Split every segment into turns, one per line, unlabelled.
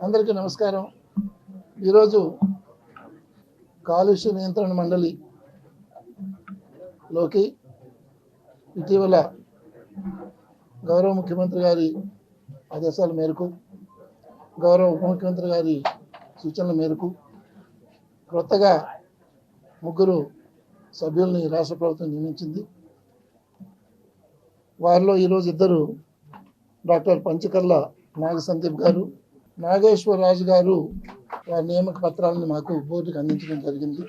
అందరికీ నమస్కారం. ఈరోజు కాలుష్య నియంత్రణ మండలిలోకి ఇటీవల గౌరవ ముఖ్యమంత్రి గారి ఆదేశాల మేరకు, గౌరవ ఉప ముఖ్యమంత్రి గారి సూచనల మేరకు కొత్తగా 3 సభ్యుల్ని రాష్ట్ర ప్రభుత్వం నియమించింది. వారిలో ఈరోజు 2 డాక్టర్ పంచకర్ల నాగ సందీప్ గారు, నాగేశ్వర్ రాజు గారు వారి నియామక పత్రాలను మాకు బోర్డుకి అందించడం జరిగింది.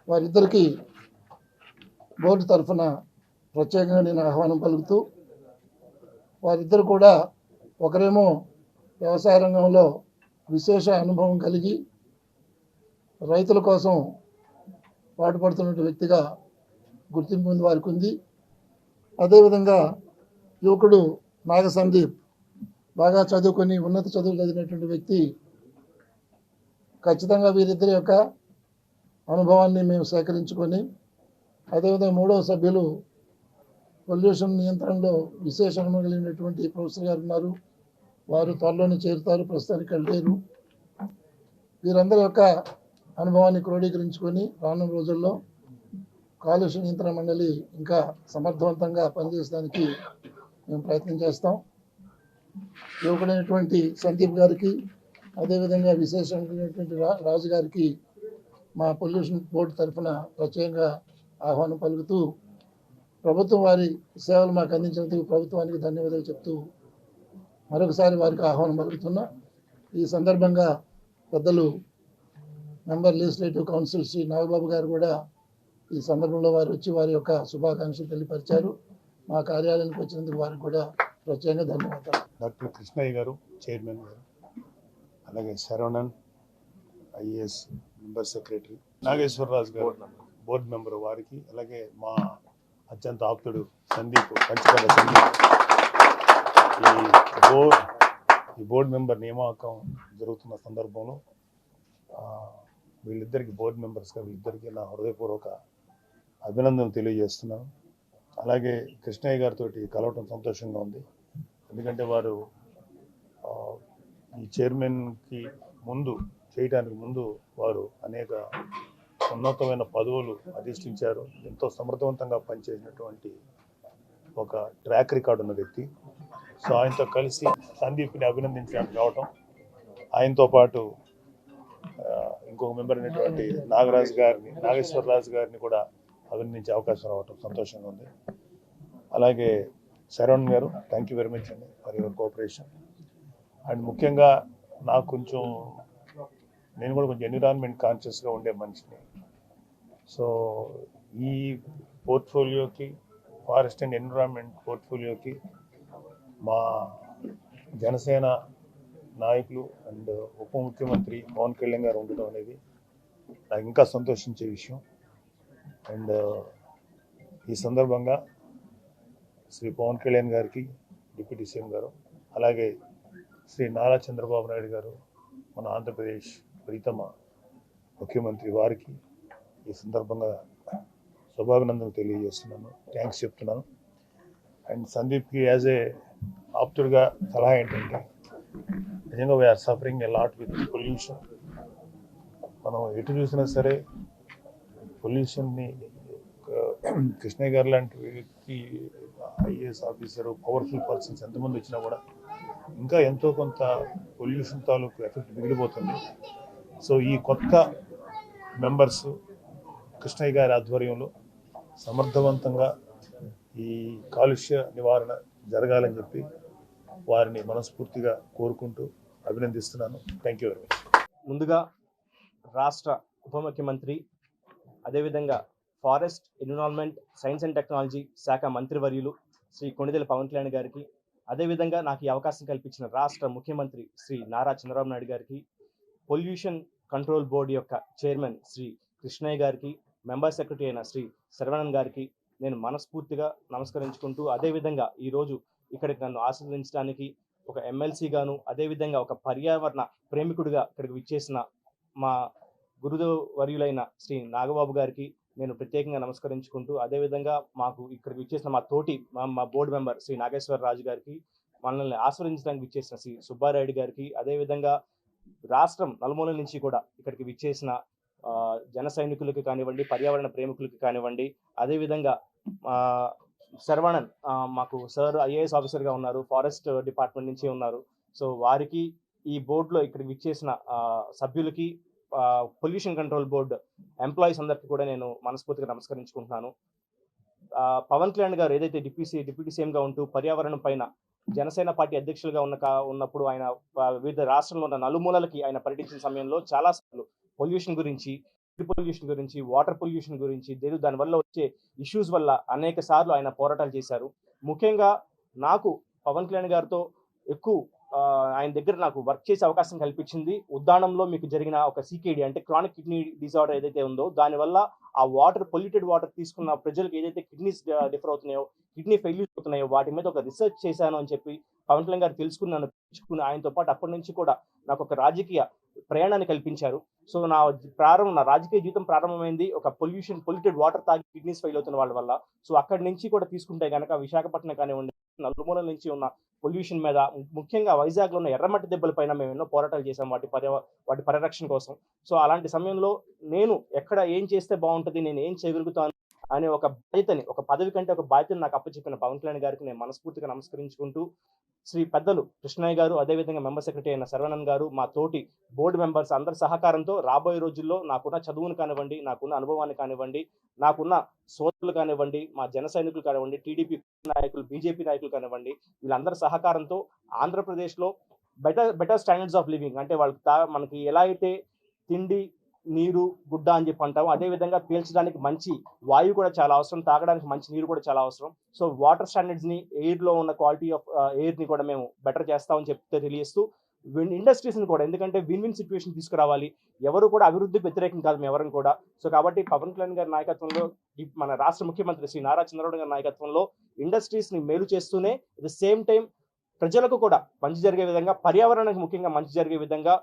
వారిద్దరికీ బోర్డు తరఫున ప్రత్యేకంగా నేను ఆహ్వానం పలుకుతూ, వారిద్దరు కూడా ఒకరేమో వ్యవసాయ రంగంలో విశేష అనుభవం కలిగి రైతుల కోసం పాటుపడుతున్న వ్యక్తిగా గుర్తింపు పొంది వారికి ఉంది. అదేవిధంగా యువకుడు నాగ సందీప్ బాగా చదువుకొని ఉన్నత చదువులు చదివినటువంటి వ్యక్తి. ఖచ్చితంగా వీరిద్దరి యొక్క అనుభవాన్ని మేము సేకరించుకొని, అదేవిధంగా 3వ సభ్యులు పొల్యూషన్ నియంత్రణలో విశేష అనుభవం కలిగినటువంటి ప్రొఫెసర్ గారు ఉన్నారు. వారు త్వరలోనే చేరుతారు, ప్రస్తుతానికి లేరు. వీరందరి యొక్క అనుభవాన్ని క్రోడీకరించుకొని రానున్న రోజుల్లో కాలుష్య నియంత్రణ మండలి ఇంకా సమర్థవంతంగా పనిచేయడానికి మేము ప్రయత్నం చేస్తాం. యువకుడైనటువంటి సందీప్ గారికి, అదేవిధంగా విశేషమైనటువంటి రాజు గారికి మా పొల్యూషన్ బోర్డు తరఫున ప్రత్యేకంగా ఆహ్వానం పలుకుతూ, ప్రభుత్వం వారి సేవలు మాకు అందించినందుకు ప్రభుత్వానికి ధన్యవాదాలు చెప్తూ మరొకసారి వారికి ఆహ్వానం పలుకుతున్నా. ఈ సందర్భంగా పెద్దలు member legislative council Shri Nagababu గారు కూడా ఈ సందర్భంలో వారు వచ్చి వారి యొక్క శుభాకాంక్షలు తెలియపరిచారు. మా కార్యాలయానికి వచ్చినందుకు వారికి కూడా ప్రత్యేకంగా ధన్యవాదాలు.
డాక్టర్ కృష్ణయ్య గారు చైర్మన్ గారు, అలాగే Saravanan IAS member secretary, Nageswararaju గారు బోర్డు మెంబర్ వారికి, అలాగే మా అత్యంత ఆప్తుడు సందీప్ పంచకర్ల సందీప్. ఈ బోర్డు మెంబర్ నియామకం జరుగుతున్న సందర్భంలో వీళ్ళిద్దరికి బోర్డు మెంబర్స్గా వీళ్ళిద్దరికీ నా హృదయపూర్వక అభినందనలు తెలియజేస్తున్నాను. అలాగే కృష్ణయ్య గారితో కలవటం సంతోషంగా ఉంది. ఎందుకంటే వారు ఈ చైర్మన్కి చేయడానికి ముందు వారు అనేక ఉన్నతమైన పదవులు అధిష్ఠించారు. ఎంతో సమర్థవంతంగా పనిచేసినటువంటి ఒక ట్రాక్ రికార్డు ఉన్న వ్యక్తి. సో ఆయనతో కలిసి సందీప్ని అభినందించడానికి రావటం, ఆయనతో పాటు ఇంకొక మెంబర్ అయినటువంటి నాగేశ్వరరాజు గారిని కూడా అభినందించే అవకాశం రావటం సంతోషంగా ఉంది. అలాగే శరవణ్ గారు, థ్యాంక్ యూ వెరీ మచ్ అండి ఫర్ యువర్ కోఆపరేషన్. అండ్ ముఖ్యంగా నేను కూడా కొంచెం ఎన్విరాన్మెంట్ కాన్షియస్గా ఉండే మనిషిని. సో ఈ పోర్ట్ఫోలియోకి, ఫారెస్ట్ అండ్ ఎన్విరాన్మెంట్ పోర్ట్ఫోలియోకి మా జనసేన నాయకులు అండ్ ఉప ముఖ్యమంత్రి పవన్ కళ్యాణ్ గారు ఉండడం అనేది నాకు ఇంకా సంతోషించే విషయం. అండ్ ఈ సందర్భంగా శ్రీ పవన్ కళ్యాణ్ గారికి, డిప్యూటీ సీఎం గారు, అలాగే శ్రీ నారా చంద్రబాబు నాయుడు గారు, మన ఆంధ్రప్రదేశ్ ప్రీతమ ముఖ్యమంత్రి వారికి ఈ సందర్భంగా శుభాభినందనలు తెలియజేస్తున్నాను, థ్యాంక్స్ చెప్తున్నాను. అండ్ సందీప్కి యాజ్ ఏ ఆప్తుడిగా సలహా ఏంటంటే, నిజంగా we are suffering a lot with pollution. మనం ఎటు చూసినా సరే పొల్యూషన్ని, కృష్ణయ్య గారు లాంటి వ్యక్తి, ఐఏఎస్ ఆఫీసరు, పవర్ఫుల్ పర్సన్స్ ఎంతమంది వచ్చినా కూడా ఇంకా ఎంతో కొంత పొల్యూషన్ తాలూకు ఎఫెక్ట్ మిగిలిపోతుంది. సో ఈ కొత్త మెంబర్స్ కృష్ణయ్య గారి ఆధ్వర్యంలో సమర్థవంతంగా ఈ కాలుష్య నివారణ జరగాలని చెప్పి వారిని మనస్ఫూర్తిగా కోరుకుంటూ అభినందిస్తున్నాను. Thank you very much.
ముందుగా రాష్ట్ర ఉప ముఖ్యమంత్రి, అదేవిధంగా forest, environment, science and technology శాఖ మంత్రివర్యులు శ్రీ కొణిదెల పవన్ కళ్యాణ్ గారికి, అదేవిధంగా నాకు ఈ అవకాశం కల్పించిన రాష్ట్ర ముఖ్యమంత్రి శ్రీ నారా చంద్రబాబు నాయుడు గారికి, పొల్యూషన్ కంట్రోల్ బోర్డు యొక్క చైర్మన్ శ్రీ కృష్ణయ్య గారికి, మెంబర్ సెక్రటరీ అయిన శ్రీ శరవణన్ గారికి నేను మనస్ఫూర్తిగా నమస్కరించుకుంటూ, అదేవిధంగా ఈరోజు ఇక్కడికి నన్ను ఆశీర్వదించడానికి ఒక ఎమ్మెల్సీగాను, అదేవిధంగా ఒక పర్యావరణ ప్రేమికుడిగా ఇక్కడికి విచ్చేసిన మా గురుదేవ్ వర్యులైన శ్రీ నాగబాబు గారికి నేను ప్రత్యేకంగా నమస్కరించుకుంటూ, అదేవిధంగా మాకు ఇక్కడికి విచ్చేసిన మా బోర్డు మెంబర్ శ్రీ నాగేశ్వర రాజు గారికి, మనల్ని ఆస్వాదించడానికి విచ్చేసిన శ్రీ సుబ్బారాయుడు గారికి, అదేవిధంగా రాష్ట్రం నలుమూలల నుంచి కూడా ఇక్కడికి విచ్చేసిన జన సైనికులకు కానివ్వండి, పర్యావరణ ప్రేమికులకు కానివ్వండి, అదేవిధంగా శరవణన్ మాకు సార్ ఐఏఎస్ ఆఫీసర్గా ఉన్నారు, ఫారెస్ట్ డిపార్ట్మెంట్ నుంచి ఉన్నారు. సో వారికి, ఈ బోర్డులో ఇక్కడికి విచ్చేసిన సభ్యులకి, పొల్యూషన్ కంట్రోల్ బోర్డు ఎంప్లాయీస్ అందరికీ కూడా నేను మనస్ఫూర్తిగా నమస్కరించుకుంటున్నాను. పవన్ కళ్యాణ్ గారు ఏదైతే డిప్యూటీ సీఎంగా ఉంటూ పర్యావరణం పైన జనసేన పార్టీ అధ్యక్షులుగా ఉన్నప్పుడు ఆయన వివిధ రాష్ట్రంలో ఉన్న నలుమూలలకి ఆయన పర్యటించిన సమయంలో చాలాసార్లు పొల్యూషన్ గురించి, పొల్యూషన్ గురించి, వాటర్ పొల్యూషన్ గురించి, దానివల్ల వచ్చే ఇష్యూస్ వల్ల అనేక సార్లు ఆయన పోరాటాలు చేశారు. ముఖ్యంగా నాకు పవన్ కళ్యాణ్ గారితో ఎక్కువ ఆయన దగ్గర నాకు వర్క్ చేసే అవకాశం కల్పించింది ఉద్దానంలో మీకు జరిగిన ఒక CKD అంటే క్రానిక్ కిడ్నీ డిజార్డర్ ఏదైతే ఉందో, దానివల్ల ఆ పొల్యూటెడ్ వాటర్ తీసుకున్న ప్రజలకు ఏదైతే కిడ్నీస్ డిఫర్ అవుతున్నాయో, కిడ్నీ ఫెయిల్యూర్ అవుతున్నాయో, వాటి మీద ఒక రీసెర్చ్ చేశాను అని చెప్పి పవన్ కళ్యాణ్ గారు తెలుసుకున్నాను. ఆయనతో పాటు అప్పటి నుంచి కూడా నాకు ఒక రాజకీయ ప్రయాణాన్ని కల్పించారు. సో నా రాజకీయ జీవితం ప్రారంభమైంది ఒక పొల్యూటెడ్ వాటర్ తాగి కిడ్నీస్ ఫెయిల్ అవుతున్న వాళ్ళ వల్ల. సో అక్కడి నుంచి కూడా తీసుకుంటే కనుక విశాఖపట్నం కానివ్వండి, నలుమూలల నుంచి ఉన్న పొల్యూషన్ మీద, ముఖ్యంగా వైజాగ్లో ఉన్న ఎర్రమట్టి దెబ్బల పైన మేము ఎన్నో పోరాటాలు చేశాం వాటి పరిరక్షణ కోసం. సో అలాంటి సమయంలో నేను ఎక్కడ ఏం చేస్తే బాగుంటుంది, నేను ఏం చేయగలుగుతాను అనే ఒక బాధ్యతని, ఒక పదవి కంటే ఒక బాధ్యతని నాకు అప్పచెప్పిన పవన్ కళ్యాణ్ గారికి నేను మనస్ఫూర్తిగా నమస్కరించుకుంటూ, శ్రీ పెద్దలు కృష్ణయ్య గారు, అదేవిధంగా మెంబర్ సెక్రటరీ అయిన శరవణన్ గారు, మా తోటి బోర్డు మెంబర్స్ అందరి సహకారంతో రాబోయే రోజుల్లో నాకున్న చదువును కానివ్వండి, నాకున్న అనుభవాన్ని కానివ్వండి, నాకున్న సోదరులు కానివ్వండి, మా జన సైనికులు కానివ్వండి, టీడీపీ నాయకులు, బీజేపీ నాయకులు కానివ్వండి, వీళ్ళందరి సహకారంతో ఆంధ్రప్రదేశ్లో బెటర్ స్టాండర్డ్స్ ఆఫ్ లివింగ్, అంటే మనకి ఎలా అయితే తిండి, నీరు, గుడ్డ అని చెప్పి అంటాము, అదేవిధంగా పీల్చడానికి మంచి వాయువు కూడా చాలా అవసరం, తాగడానికి మంచి నీరు కూడా చాలా అవసరం. సో వాటర్ స్టాండర్డ్స్ని, ఎయిర్లో ఉన్న క్వాలిటీ ఆఫ్ ఎయిర్ని కూడా మేము బెటర్ చేస్తామని చెప్తే తెలియజేస్తూ, ఇండస్ట్రీస్ని కూడా, ఎందుకంటే విన్ సిచ్యువేషన్ తీసుకురావాలి, ఎవరు కూడా అభివృద్ధికి వ్యతిరేకం కాదు మేము ఎవరిని కూడా. సో కాబట్టి పవన్ కళ్యాణ్ గారి నాయకత్వంలో, మన రాష్ట్ర ముఖ్యమంత్రి శ్రీ నారా చంద్రబాబు గారి నాయకత్వంలో ఇండస్ట్రీస్ని మేలు చేస్తూనే అట్ ద సేమ్ టైం ప్రజలకు కూడా మంచి జరిగే విధంగా, పర్యావరణానికి ముఖ్యంగా మంచి జరిగే విధంగా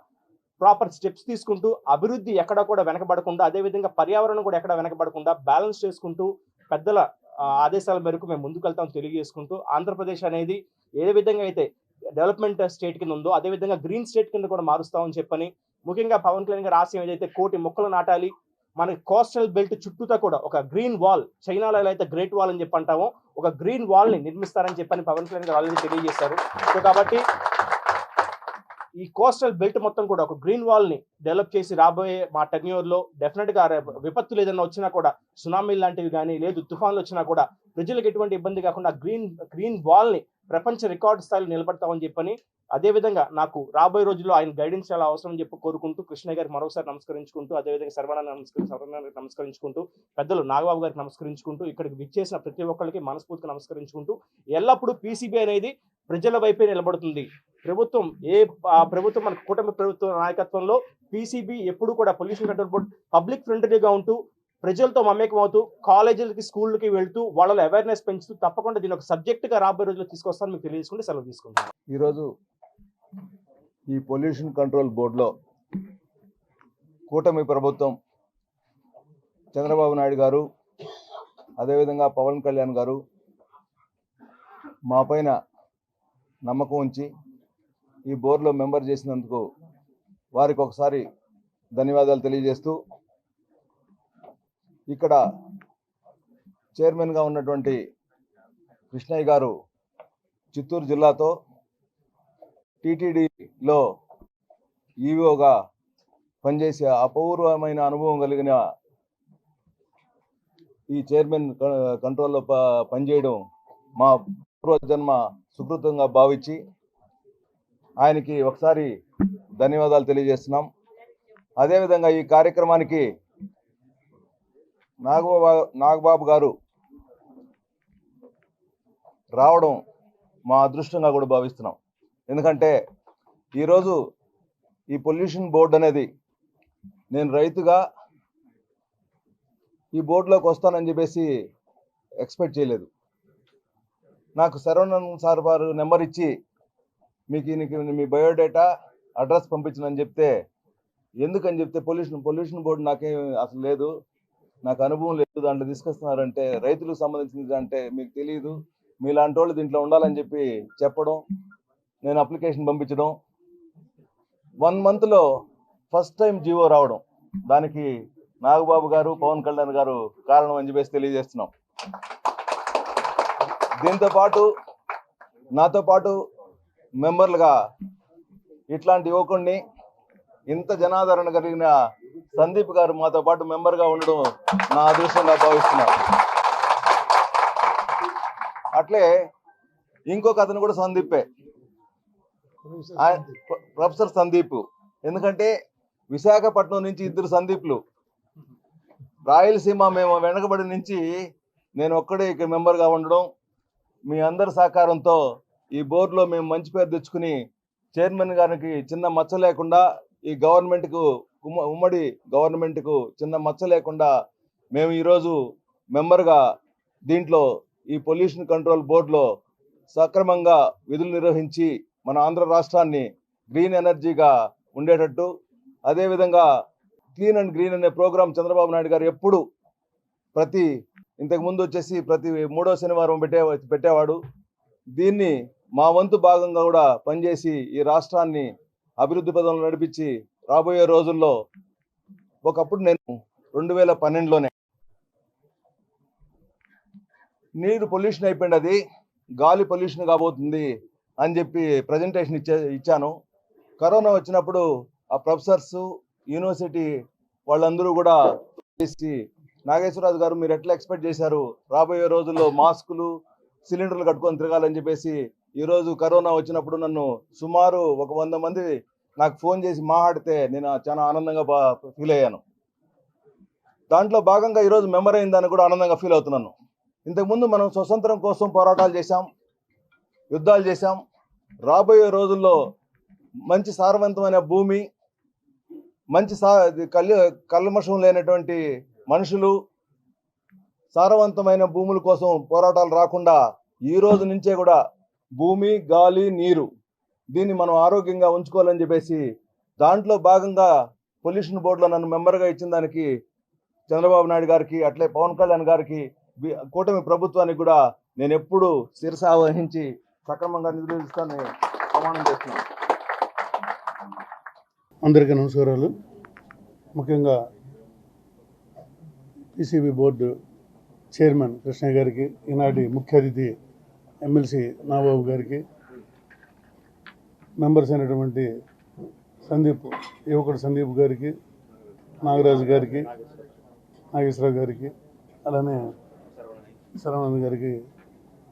ప్రాపర్ స్టెప్స్ తీసుకుంటూ, అభివృద్ధి ఎక్కడ కూడా వెనకబడకుండా, అదేవిధంగా పర్యావరణం కూడా ఎక్కడ వెనకబడకుండా బ్యాలెన్స్ చేసుకుంటూ, పెద్దల ఆదేశాల మేరకు మేము ముందుకు వెళ్తాం తెలియజేసుకుంటూ, ఆంధ్రప్రదేశ్ అనేది ఏ విధంగా అయితే డెవలప్మెంట్ స్టేట్ కింద ఉందో అదేవిధంగా గ్రీన్ స్టేట్ కింద కూడా మారుస్తామని చెప్పని, ముఖ్యంగా పవన్ కళ్యాణ్ గారి ఆశయం ఏదైతే 1 కోటి మొక్కలు నాటాలి, మన కోస్టల్ బెల్ట్ చుట్టూతా కూడా ఒక గ్రీన్ వాల్, చైనాలో ఎలా అయితే గ్రేట్ వాల్ అని చెప్పి అంటామో, ఒక గ్రీన్ వాల్ ని నిర్మిస్తారని చెప్పని పవన్ కళ్యాణ్ గారు ఆల్రెడీ తెలియజేశారు. సో కాబట్టి ఈ కోస్టల్ బెల్ట్ మొత్తం కూడా ఒక గ్రీన్ వాల్ ని డెవలప్ చేసి రాబోయే మా టెన్యూర్ లో డెఫినెట్ గా విపత్తులు ఏదైనా వచ్చినా కూడా, సునామీ లాంటివి కానీ, లేదు తుఫాన్లు వచ్చినా కూడా ప్రజలకు ఎటువంటి ఇబ్బంది కాకుండా గ్రీన్ వాల్ ని ప్రపంచ రికార్డు స్థాయిలో నిలబడతామని చెప్పని, అదేవిధంగా నాకు రాబోయే రోజుల్లో ఆయన గైడెన్స్ చాలా అవసరం అని చెప్పి కోరుకుంటూ, కృష్ణయ్య గారికి మరోసారి నమస్కరించుకుంటూ, అదేవిధంగా శరవణానికి నమస్కరించుకుంటూ, పెద్దలు నాగబాబు గారికి నమస్కరించుకుంటూ, ఇక్కడికి విచ్చేసిన ప్రతి ఒక్కరికి మనస్ఫూర్తిగా నమస్కరించుకుంటూ, ఎల్లప్పుడూ PCB అనేది ప్రజల వైపే నిలబడుతుంది. ప్రభుత్వం మన కూటమి ప్రభుత్వ నాయకత్వంలో PCB ఎప్పుడు కూడా పొల్యూషన్ కంట్రోల్ బోర్డ్ పబ్లిక్ ఫ్రెండ్లీగా ఉంటూ, ప్రజలతో మమేకం అవుతూ, కాలేజీలకి, స్కూళ్ళకి వెళ్తూ, వాళ్ళలో అవేర్నెస్ పెంచుతూ, తప్పకుండా దీని ఒక సబ్జెక్టుగా రాబోయే రోజుల్లో తీసుకొస్తాను మీకు తెలియజేసుకుంటే సెలవు తీసుకుంటాను.
ఈరోజు ఈ పొల్యూషన్ కంట్రోల్ బోర్డులో కూటమి ప్రభుత్వం, చంద్రబాబు నాయుడు గారు, అదేవిధంగా పవన్ కళ్యాణ్ గారు మా పైన నమ్మకం ఉంచి ఈ బోర్డులో మెంబర్ చేసినందుకు వారికి ఒకసారి ధన్యవాదాలు తెలియజేస్తూ, ఇక్కడ చైర్మన్గా ఉన్నటువంటి కృష్ణయ్య గారు చిత్తూరు జిల్లాతో టీటీడీలో ఈవోగా పనిచేసే అపూర్వమైన అనుభవం కలిగిన ఈ చైర్మన్ కంట్రోల్లో పనిచేయడం మా పూర్వజన్మ సుకృతంగా భావించి ఆయనకి ఒకసారి ధన్యవాదాలు తెలియజేస్తున్నాం. అదేవిధంగా ఈ కార్యక్రమానికి నాగబాబు గారు రావడం మా అదృష్టంగా కూడా భావిస్తున్నాం. ఎందుకంటే ఈరోజు ఈ పొల్యూషన్ బోర్డు అనేది, నేను రైతుగా ఈ బోర్డులోకి వస్తానని చెప్పేసి ఎక్స్పెక్ట్ చేయలేదు. నాకు శరవణన్ సార్ వారు నెంబర్ ఇచ్చి మీకు మీ బయోడేటా, అడ్రస్ పంపించనని చెప్తే, ఎందుకని చెప్తే పొల్యూషన్ బోర్డు నాకేం అసలు లేదు, నాకు అనుభవం లేదు, దాంట్లో తీసుకొస్తున్నారంటే రైతులకు సంబంధించింది అంటే మీకు తెలియదు, మీలాంటి వాళ్ళు దీంట్లో ఉండాలని చెప్పి చెప్పడం, నేను అప్లికేషన్ పంపించడం, 1 monthలో ఫస్ట్ టైం జీవో రావడం, దానికి నాగబాబు గారు, పవన్ కళ్యాణ్ గారు కారణం అని చెప్పేసి తెలియజేస్తున్నాం. దీంతో పాటు నాతో పాటు మెంబర్లుగా ఇట్లాంటి యువకుడిని, ఇంత జనాదరణ కలిగిన సందీప్ గారు మాతో పాటు మెంబర్గా ఉండడం నా అదృష్టంగా భావిస్తున్నాను. అట్లే ఇంకొక అతను కూడా సందీపే, ప్రొఫెసర్ సందీప్. ఎందుకంటే విశాఖపట్నం నుంచి 2 సందీప్లు, రాయలసీమ మేము వెనకబడి నుంచి నేను ఒక్కడే ఇక మెంబర్గా ఉండడం, మీ అందరి సహకారంతో ఈ బోర్డులో మేము మంచి పేరు తెచ్చుకుని చైర్మన్ గారికి చిన్న మచ్చ లేకుండా, ఈ గవర్నమెంట్కు ఉమ్మడి గవర్నమెంట్కు చిన్న మచ్చ లేకుండా మేము ఈరోజు మెంబర్గా దీంట్లో ఈ పొల్యూషన్ కంట్రోల్ బోర్డులో సక్రమంగా విధులు నిర్వహించి మన ఆంధ్ర రాష్ట్రాన్ని గ్రీన్ ఎనర్జీగా ఉండేటట్టు, అదేవిధంగా క్లీన్ అండ్ గ్రీన్ అనే ప్రోగ్రాం చంద్రబాబు నాయుడు గారు ఎప్పుడు ఇంతకుముందు వచ్చేసి ప్రతి 3వ శనివారం పెట్టేవాడు. దీన్ని మా వంతు భాగంగా కూడా పనిచేసి ఈ రాష్ట్రాన్ని అభివృద్ధి పదంలో నడిపించి రాబోయే రోజుల్లో, ఒకప్పుడు నేను 2012లోనే నీరు పొల్యూషన్ అయిపోయింది, అది గాలి పొల్యూషన్ కాబోతుంది అని చెప్పి ప్రజెంటేషన్ ఇచ్చాను. కరోనా వచ్చినప్పుడు ఆ ప్రొఫెసర్స్, యూనివర్సిటీ వాళ్ళందరూ కూడా చేసి, నాగేశ్వరరాజు గారు మీరు ఎట్లా ఎక్స్పెక్ట్ చేశారు రాబోయే రోజుల్లో మాస్కులు, సిలిండర్లు కట్టుకొని తిరగాలని చెప్పేసి, ఈరోజు కరోనా వచ్చినప్పుడు నన్ను సుమారు 100 మంది నాకు ఫోన్ చేసి మాట్లాడితే నేను చాలా ఆనందంగా ఫీల్ అయ్యాను. దాంట్లో భాగంగా ఈరోజు మెంబర్ అయిందని కూడా ఆనందంగా ఫీల్ అవుతున్నాను. ఇంతకుముందు మనం స్వతంత్రం కోసం పోరాటాలు చేశాం, యుద్ధాలు చేశాం. రాబోయే రోజుల్లో మంచి సారవంతమైన భూమి, మంచి కల్మషం లేనటువంటి మనుషులు, సారవంతమైన భూముల కోసం పోరాటాలు రాకుండా ఈ రోజు నుంచే కూడా భూమి, గాలి, నీరు దీన్ని మనం ఆరోగ్యంగా ఉంచుకోవాలని చెప్పేసి, దాంట్లో భాగంగా పొల్యూషన్ బోర్డులో నన్ను మెంబర్గా ఇచ్చిన దానికి చంద్రబాబు నాయుడు గారికి, అట్లే పవన్ కళ్యాణ్ గారికి, కూటమి ప్రభుత్వానికి కూడా నేను ఎప్పుడు శిరస వహించి సక్రమంగా నిర్వహిస్తానని ప్రమాణం చేస్తున్నాను.
అందరికీ నమస్కారాలు. ముఖ్యంగా పిసిబి బోర్డు చైర్మన్ కృష్ణ గారికి, ఈనాటి ముఖ్య అతిథి ఎమ్మెల్సీ నాగబాబు గారికి, మెంబర్స్ అయినటువంటి యువకుడు సందీప్ గారికి, నాగరాజు గారికి, నాగేశ్వరరావు గారికి, అలానే శరవణన్ గారికి,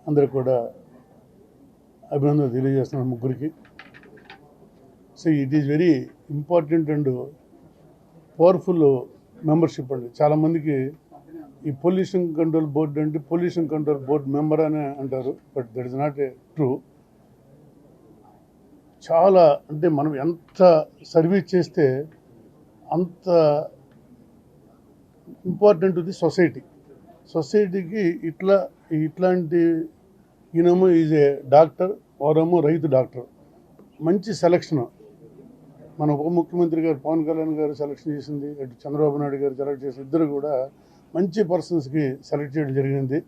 అందరికి కూడా అభినందనలు తెలియజేస్తున్నాను, ముగ్గురికి. So it is very important and powerful membership అండి. చాలామందికి ఈ పొల్యూషన్ కంట్రోల్ బోర్డు అంటే పొల్యూషన్ కంట్రోల్ బోర్డు మెంబర్ అని అంటారు, but that is not a true. చాలా అంటే మనం ఎంత సర్వీస్ చేస్తే అంత ఇంపార్టెంట్ ది సొసైటీకి. ఇట్లాంటి ఈయనేమో ఈజ్ ఏ డాక్టర్, వారేమో రైతు డాక్టర్. మంచి సెలక్షన్ మన ఉప ముఖ్యమంత్రి గారు పవన్ కళ్యాణ్ గారు సెలక్షన్ చేసింది, అటు చంద్రబాబు నాయుడు గారు సెలెక్ట్ చేసిన ఇద్దరు కూడా మంచి పర్సన్స్కి సెలెక్ట్ చేయడం జరిగింది.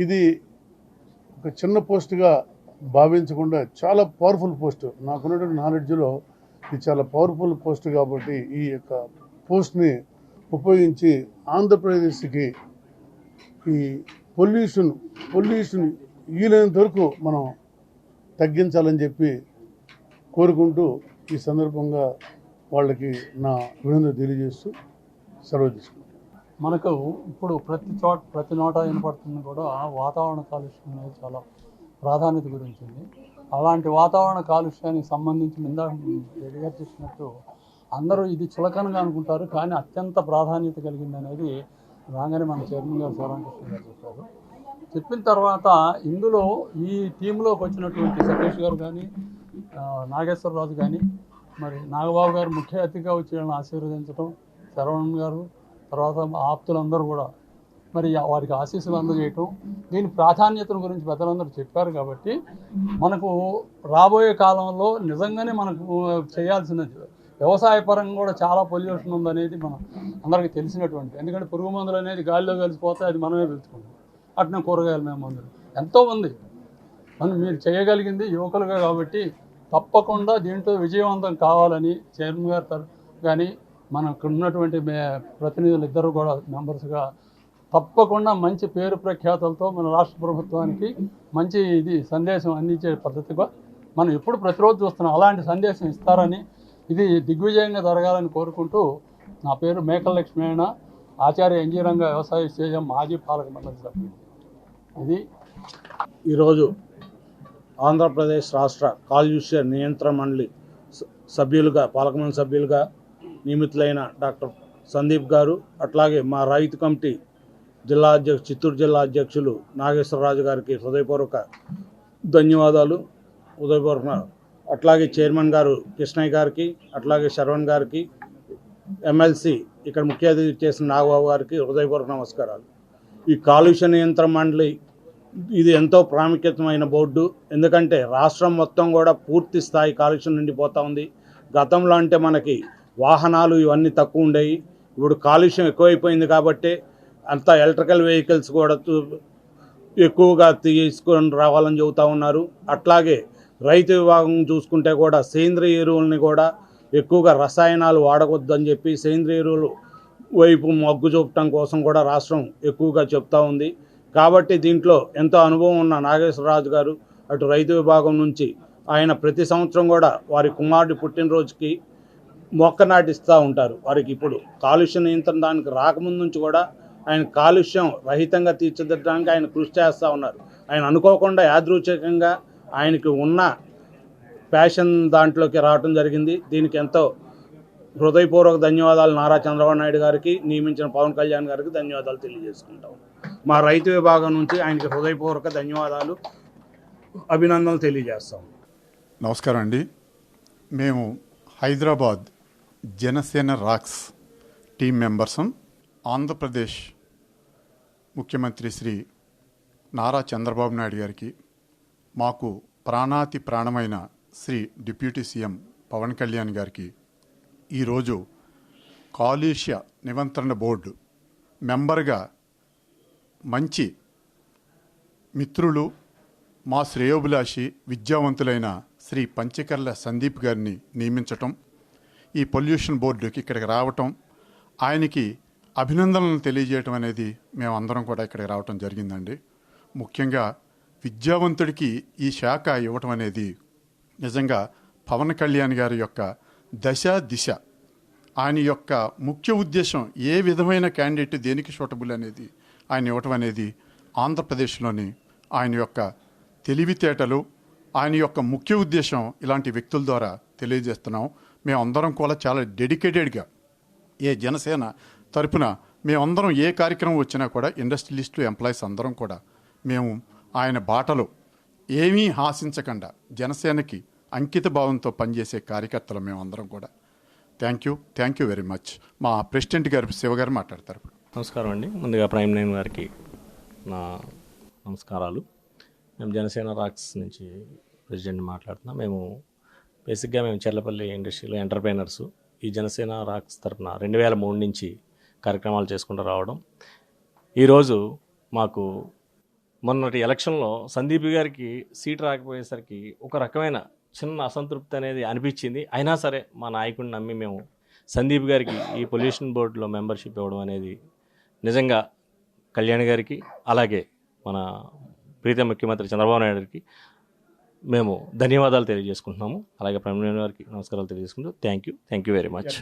ఇది ఒక చిన్న పోస్ట్గా భావించకుండా చాలా పవర్ఫుల్ పోస్ట్. నాకున్నటువంటి నాలెడ్జ్లో ఇది చాలా పవర్ఫుల్ పోస్ట్ కాబట్టి ఈ యొక్క పోస్ట్ని ఉపయోగించి ఆంధ్రప్రదేశ్కి ఈ పొల్యూషన్ వీలైనంత వరకు మనం తగ్గించాలని చెప్పి కోరుకుంటూ ఈ సందర్భంగా వాళ్ళకి నా అభినందన తెలియజేస్తూ సెలవు తీసుకుంటాను.
మనకు ఇప్పుడు ప్రతి నోట వినపడుతుంది కూడా వాతావరణ కాలుష్యం అనేది చాలా ప్రాధాన్యత గురించింది. అలాంటి వాతావరణ కాలుష్యానికి సంబంధించి ఇందాక ఎడిగారు చేసినట్టు అందరూ ఇది చులకనగా అనుకుంటారు, కానీ అత్యంత ప్రాధాన్యత కలిగింది అనేది రాగానే మన చైర్మన్ గారు శివరామకృష్ణ గారు చెప్పారు. చెప్పిన తర్వాత ఇందులో ఈ టీంలోకి వచ్చినటువంటి సతీష్ గారు కానీ, నాగేశ్వరరాజు కానీ, మరి నాగబాబు గారు ముఖ్య అతిథిగా వచ్చి వాళ్ళని ఆశీర్వదించడం, శరవణన్ గారు, తర్వాత ఆప్తులందరూ కూడా మరి వారికి ఆశీస్సులు అందజేయటం, దీని ప్రాధాన్యతను గురించి పెద్దలందరూ చెప్పారు. కాబట్టి మనకు రాబోయే కాలంలో నిజంగానే మనకు చేయాల్సిన వ్యవసాయ పరంగా కూడా చాలా పొల్యూషన్ ఉందనేది మనం అందరికీ తెలిసినటువంటి. ఎందుకంటే పురుగు మందులు అనేది గాలిలో కలిసిపోతే అది మనమే పీల్చుకుంటాం. అట్నే కూరగాయల మీద మందులు ఎంతోమంది మీరు చేయగలిగింది యువకులుగా కాబట్టి తప్పకుండా దీంట్లో విజయవంతం కావాలని చైర్మన్ గారు కానీ మనకు ఉన్నటువంటి ప్రతినిధులు ఇద్దరు కూడా మెంబర్స్గా తప్పకుండా మంచి పేరు ప్రఖ్యాతులతో మన రాష్ట్ర ప్రభుత్వానికి మంచి ఇది సందేశం అందించే పద్ధతిగా మనం ఎప్పుడు ప్రతిరోజు చూస్తున్నాం. అలాంటి సందేశం ఇస్తారని, ఇది దిగ్విజయంగా జరగాలని కోరుకుంటూ, నా పేరు మేకల లక్ష్మీనారాయణ, ఆచార్య ఎన్జీ రంగ వ్యవసాయ విశ్వవిద్యాలయం మాజీ పాలక మండలి సభ్యుడు. ఇది
ఈరోజు ఆంధ్రప్రదేశ్ రాష్ట్ర కాలుష్య నియంత్రణ మండలి సభ్యులుగా, పాలకమండలి సభ్యులుగా నియమితులైన డాక్టర్ సందీప్ గారు, అట్లాగే మా రైతు కమిటీ చిత్తూరు జిల్లా అధ్యక్షులు నాగేశ్వరరాజు గారికి హృదయపూర్వక ధన్యవాదాలు. అట్లాగే చైర్మన్ గారు కృష్ణయ్య గారికి, అట్లాగే శరవణ్ గారికి, ఎమ్మెల్సీ ఇక్కడ ముఖ్య అతిథి చేసిన నాగబాబు గారికి హృదయపూర్వక నమస్కారాలు. ఈ కాలుష్య నియంత్రణ మండలి ఇది ఎంతో ప్రాముఖ్యతమైన బోర్డు. ఎందుకంటే రాష్ట్రం మొత్తం కూడా పూర్తి స్థాయి కాలుష్యం నిండిపోతూ ఉంది. గతంలో అంటే మనకి వాహనాలు ఇవన్నీ తక్కువ ఉండేవి. ఇప్పుడు కాలుష్యం ఎక్కువైపోయింది కాబట్టి అంతా ఎలక్ట్రికల్ వెహికల్స్ కూడా ఎక్కువగా తీసుకొని రావాలని చెబుతూ ఉన్నారు. అట్లాగే రైతు విభాగం చూసుకుంటే కూడా సేంద్రియ ఎరువులని కూడా ఎక్కువగా రసాయనాలు వాడవద్దని చెప్పి సేంద్రియ ఎరువులు వైపు మొగ్గు చూపటం కోసం కూడా రాష్ట్రం ఎక్కువగా చెప్తా ఉంది. కాబట్టి దీంట్లో ఎంతో అనుభవం ఉన్న నాగేశ్వరరాజు గారు అటు రైతు విభాగం నుంచి ఆయన ప్రతి సంవత్సరం కూడా వారి కుమారుడి పుట్టినరోజుకి మొక్క నాటిస్తూ ఉంటారు. వారికి ఇప్పుడు కాలుష్య నియంత్రణ దానికి రాకముందు నుంచి కూడా ఆయన కాలుష్యం రహితంగా తీర్చిదిద్దడానికి ఆయన కృషి చేస్తూ ఉన్నారు. ఆయన అనుకోకుండా యాదృచ్ఛికంగా ఆయనకి ఉన్న ప్యాషన్ దాంట్లోకి రావడం జరిగింది. దీనికి ఎంతో హృదయపూర్వక ధన్యవాదాలు నారా చంద్రబాబు నాయుడు గారికి, నియమించిన పవన్ కళ్యాణ్ గారికి ధన్యవాదాలు తెలియజేసుకుంటాం. మా రైతు విభాగం నుంచి ఆయనకి హృదయపూర్వక ధన్యవాదాలు, అభినందనలు తెలియజేస్తాం.
నమస్కారం అండి. మేము హైదరాబాద్ జనసేన రాక్స్ టీం మెంబర్సం. ఆంధ్రప్రదేశ్ ముఖ్యమంత్రి శ్రీ నారా చంద్రబాబు నాయుడు గారికి, మాకు ప్రాణాతి ప్రాణమైన శ్రీ డిప్యూటీ సీఎం పవన్ కళ్యాణ్ గారికి ఈరోజు కాలుష్య నియంత్రణ బోర్డు మెంబర్గా మంచి మిత్రులు, మా శ్రేయోభిలాషి, విద్యావంతులైన శ్రీ పంచకర్ల సందీప్ గారిని నియమించటం, ఈ పొల్యూషన్ బోర్డుకి ఇక్కడికి రావటం, ఆయనకి అభినందనలు తెలియజేయటం అనేది మేమందరం కూడా ఇక్కడికి రావటం జరిగిందండి. ముఖ్యంగా విద్యావంతుడికి ఈ శాఖ ఇవ్వటం అనేది నిజంగా పవన్ కళ్యాణ్ గారి యొక్క దశ దిశ, ఆయన యొక్క ముఖ్య ఉద్దేశం ఏ విధమైన క్యాండిడేట్ దేనికి సూటబుల్ అనేది ఆయన ఇవ్వటం అనేది ఆంధ్రప్రదేశ్లోని ఆయన యొక్క తెలివితేటలు, ఆయన యొక్క ముఖ్య ఉద్దేశం ఇలాంటి వ్యక్తుల ద్వారా తెలియజేస్తున్నాం. మేమందరం కూడా చాలా డెడికేటెడ్గా ఏ జనసేన తరపున మేమందరం ఏ కార్యక్రమం వచ్చినా కూడా ఇండస్ట్రియలిస్టులు, ఎంప్లాయీస్ అందరం కూడా మేము ఆయన బాటలో ఏమీ ఆశించకుండా జనసేనకి అంకిత భావంతో పనిచేసే కార్యకర్తలు మేమందరం కూడా. Thank you very much. మా ప్రెసిడెంట్ గారు శివ గారు మాట్లాడతారు.
నమస్కారం అండి. ముందుగా ప్రైమ్ నైన్ గారికి నా నమస్కారాలు. మేము జనసేన రాక్స్ నుంచి ప్రెసిడెంట్ మాట్లాడుతున్నాం. మేము బేసిక్గా చెర్లపల్లి ఇండస్ట్రీలో ఎంటర్ప్రైనర్సు. ఈ జనసేన రాక్స్ తరఫున 2003 నుంచి కార్యక్రమాలు చేసుకుంటూ రావడం. ఈరోజు మాకు మొన్నటి ఎలక్షన్లో సందీప్ గారికి సీట్ రాకపోయేసరికి ఒక రకమైన చిన్న అసంతృప్తి అనేది అనిపించింది. అయినా సరే మా నాయకుడిని నమ్మి మేము సందీప్ గారికి ఈ పొల్యూషన్ బోర్డులో మెంబర్షిప్ ఇవ్వడం అనేది నిజంగా కళ్యాణ్ గారికి, అలాగే మన ప్రీతం ముఖ్యమంత్రి చంద్రబాబు నాయుడు గారికి మేము ధన్యవాదాలు తెలియజేసుకుంటున్నాము. అలాగే ప్రైమ్ మినిస్టర్ గారికి నమస్కారాలు తెలియజేసుకుంటూ థ్యాంక్ యూ వెరీ మచ్.